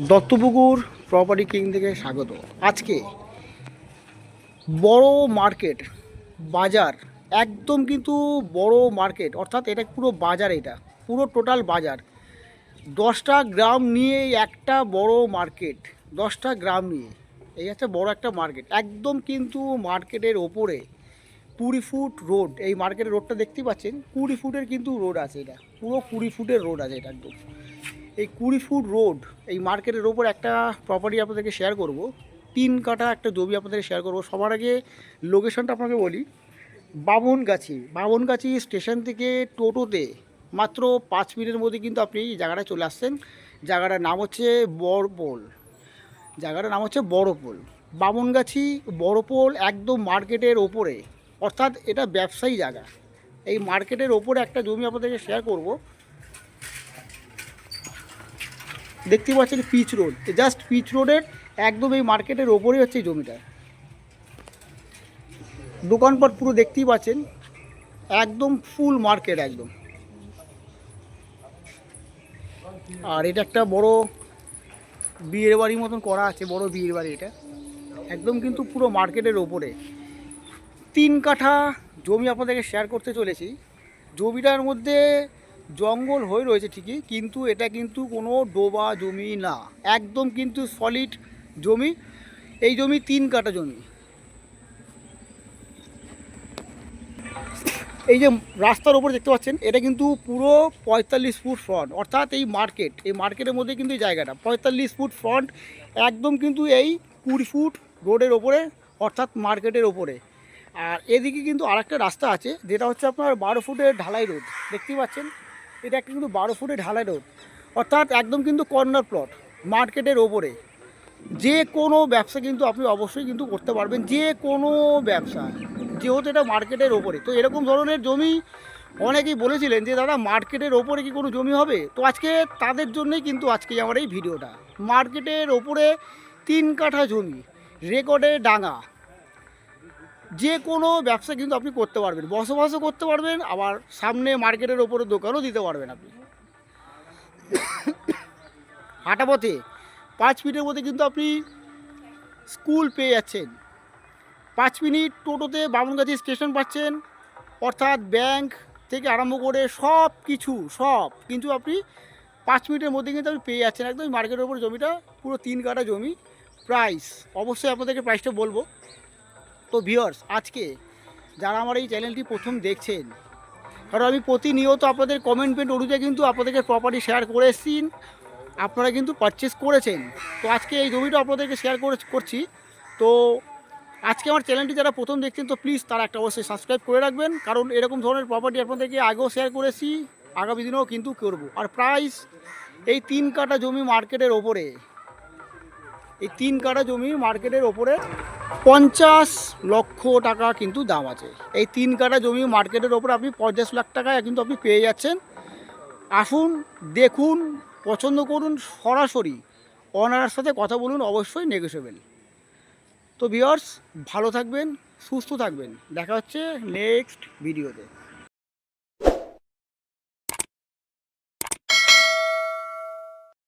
Duttapukur property king থেকে স্বাগত। আজকে বড় মার্কেট বাজার, একদম কিন্তু বড় মার্কেট, অর্থাৎ এটা পুরো বাজার, এটা পুরো টোটাল বাজার 10টা গ্রাম নিয়ে একটা বড় মার্কেট। 10টা গ্রাম নিয়ে এই একটা বড় একটা মার্কেট, একদম কিন্তু মার্কেটের ওপরে 20 ফুট রোড। এই মার্কেটের রোডটা দেখতেই পাচ্ছেন, 20 ফুটের কিন্তু রোড আছে, এটা পুরো 20 ফুটের রোড আছে এটা একদম। এই 20 ফুট রোড, এই মার্কেটের ওপর একটা প্রপার্টি আপনাদেরকে শেয়ার করব। 3 কাঠা একটা জমি আপনাদেরকে শেয়ার করব। সবার আগে লোকেশনটা আপনাকে বলি, বামনগাছি স্টেশন থেকে টোটোতে মাত্র 5 মিনিটের মধ্যে কিন্তু আপনি এই জায়গাটায় চলে আসছেন। জায়গাটার নাম হচ্ছে বড়পোল। বড়পোল, বামনগাছি বড়পোল, একদম মার্কেটের ওপরে, অর্থাৎ এটা ব্যবসায়ী জায়গা। এই মার্কেটের ওপরে একটা জমি আপনাদেরকে শেয়ার করব। দেখতে পাচ্ছেন পিচ রোড, জাস্ট পিচ রোডের একদম এই মার্কেটের ওপরেই হচ্ছে এই জমিটা। দোকানপাট পুরো দেখতেই পাচ্ছেন, একদম ফুল মার্কেট একদম। আর এটা একটা বড় বিয়ের বাড়ির মতন করা আছে, বড় বিয়ের বাড়ি এটা, একদম কিন্তু পুরো মার্কেটের ওপরে। 3 কাঠা জমি আপনাদেরকে শেয়ার করতে চলেছি। জমিটার মধ্যে জঙ্গল হয়ে রয়েছে ঠিকই, কিন্তু এটা কিন্তু কোনো ডোবা জমি না, একদম কিন্তু সলিড জমি। এই জমি 3 কাঠা জমি। এই যে রাস্তার ওপর দেখতে পাচ্ছেন, এটা কিন্তু পুরো 45 ফুট ফ্রন্ট, অর্থাৎ এই মার্কেটের মধ্যে কিন্তু এই জায়গাটা 45 ফুট ফ্রন্ট, একদম কিন্তু এই 20 ফুট রোডের ওপরে, অর্থাৎ মার্কেটের ওপরে। আর এদিকে কিন্তু আরেকটা রাস্তা আছে, যেটা হচ্ছে আপনার 12 ফুটের ঢালাই রোড। দেখতেই পাচ্ছেন, এটা একটা কিন্তু 12 ফুটের ঢালাই রোড, অর্থাৎ একদম কিন্তু কর্নার প্লট মার্কেটের ওপরে। যে কোনো ব্যবসা কিন্তু আপনি অবশ্যই কিন্তু করতে পারবেন, যে কোনো ব্যবসা, যেহেতু এটা মার্কেটের ওপরে। তো এরকম ধরনের জমি অনেকেই বলেছিলেন যে দাদা মার্কেটের ওপরে কি কোনো জমি হবে, তো আজকে তাদের জন্যই কিন্তু আজকে আমার এই ভিডিওটা। মার্কেটের ওপরে 3 কাঠা জমি, রেকর্ডে ডাঙা, যে কোনো ব্যবসা কিন্তু আপনি করতে পারবেন, বসবাসও করতে পারবেন, আবার সামনে মার্কেটের ওপরে দোকানও দিতে পারবেন আপনি। হাঁটা পথে 5 মিনিটের মধ্যে কিন্তু আপনি স্কুল পেয়ে যাচ্ছেন। 5 মিনিট টোটোতে বামনগাছি স্টেশন পাচ্ছেন, অর্থাৎ ব্যাংক থেকে আরম্ভ করে সব কিন্তু আপনি 5 মিনিটের মধ্যে কিন্তু আপনি পেয়ে যাচ্ছেন একদম মার্কেটের ওপর জমিটা, পুরো 3 কাঠা জমি। প্রাইস অবশ্যই আপনাদেরকে প্রাইসটা বলবো। তো ভিউয়ার্স, আজকে যারা আমার এই চ্যানেলটি প্রথম দেখছেন, কারণ আমি প্রতিনিয়ত আপনাদের কমেন্ট অনুযায়ী কিন্তু আপনাদেরকে প্রপার্টি শেয়ার করে এসেছি, আপনারা কিন্তু পারচেস করেছেন। তো আজকে এই জমিটা আপনাদেরকে শেয়ার করছি। তো আজকে আমার চ্যানেলটি যারা প্রথম দেখছেন, তো প্লিজ তারা একটা অবশ্যই সাবস্ক্রাইব করে রাখবেন, কারণ এরকম ধরনের প্রপার্টি আপনাদেরকে আগেও শেয়ার করেছি, আগামী দিনেও কিন্তু করব। আর প্রাইস, এই 3 কাঠা জমি মার্কেটের ওপরে, এই 3 কাঠা জমি মার্কেটের ওপরে 50 লক্ষ টাকা কিন্তু দাম আছে। এই 3 কাঠা জমি মার্কেটের ওপরে আপনি 50 লাখ টাকায় কিন্তু আপনি পেয়ে যাচ্ছেন। আসুন, দেখুন, পছন্দ করুন, সরাসরি ওনার সাথে কথা বলুন, অবশ্যই নেগোশিয়েবল। তো ভিউয়ার্স, ভালো থাকবেন, সুস্থ থাকবেন, দেখা হচ্ছে নেক্সট ভিডিওতে।